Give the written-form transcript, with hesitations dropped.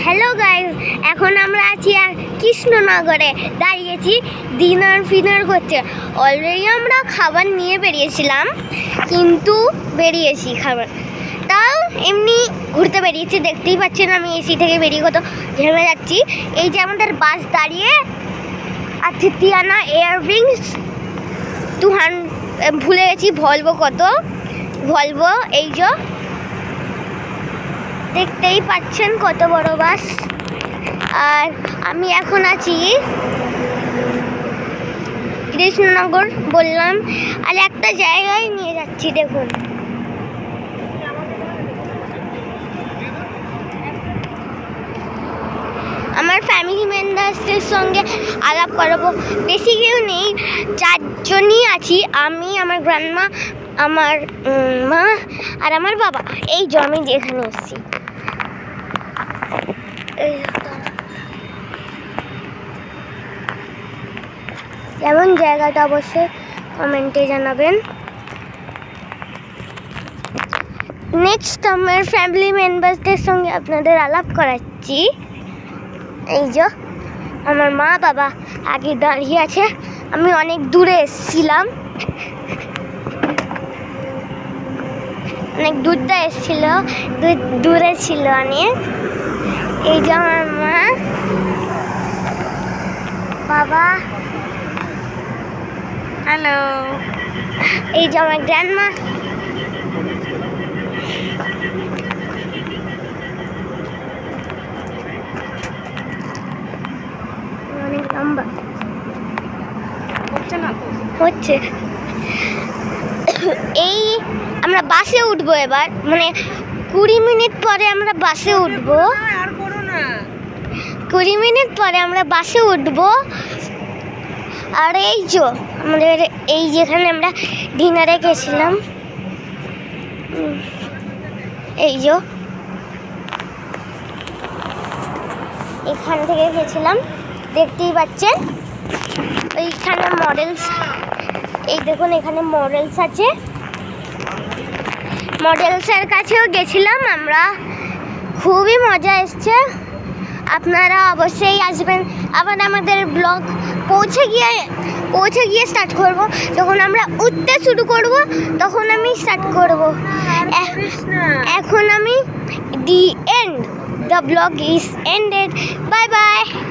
Hello guys, এখন আমরা আছি কৃষ্ণনগরে দাঁড়িয়েছি। ডিনার করছে। অলরেডি আমরা খাবার নিয়ে বেরিয়েছিলাম, কিন্তু বেরিয়েছি খাবার তাও এমনি ঘুরতে বেরিয়েছি। দেখতেই পাচ্ছেন আমি এসি থেকে বেরিয়ে কত ঘেমে যাচ্ছি। এই যে আমাদের বাস দাঁড়িয়ে আছে টিয়ানা এয়ারউইংস 200, ভুলে গেছি ভলভো কত, ভলভো। এই যে দেখতেই পাচ্ছেন কত বড় বাস। আর আমি এখন আছি কৃষ্ণনগর বললাম, আর একটা জায়গায় নিয়ে যাচ্ছি। দেখুন আমার ফ্যামিলি মেম্বারসদের সঙ্গে আলাপ করাবো। বেশি কেউ নেই, 4 জনই আছি। আমি, আমার গ্র্যান্ডমা, আমার মা আর আমার বাবা। এই যে আমি যেখানে এসেছি, কেমন জায়গাটা অবশ্যই কমেন্টে জানাবেন। নেক্সট আমার ফ্যামিলি মেম্বারসদের সঙ্গে আপনাদের আলাপ করাচ্ছি। এই যে আমার মা বাবা আগে দাঁড়িয়ে আছে। আমি অনেক দূরে এসেছিলাম, অনেক দূরটা এসেছিল, দূরে ছিল অনেক। এই যে আমার মা বাবা, হ্যালো। এই যে আমার গ্র্যান্ডমা। অনেক লম্বা হচ্ছে। এই আমরা বাসে উঠবো এবার, মানে 20 মিনিট পরে আমরা বাসে উঠবো। 20 মিনিট পরে আমরা বাসে উঠবো। আর এই যে আমাদের এই যেখানে আমরা ডিনারে গেছিলাম, এই যে এখান থেকে গেছিলাম, দেখতেই পাচ্ছেন। এইখানে মডেলস, এই দেখুন এখানে মডেলস আছে। মডেলসের কাছেও গেছিলাম আমরা, খুবই মজা এসছে। আপনারা অবশ্যই আসবেন। আবার আমাদের ব্লগ পৌঁছে গিয়ে স্টার্ট করব। যখন আমরা উঠতে শুরু করব তখন আমি স্টার্ট করব। এখন আমি the blog is ended. Bye bye.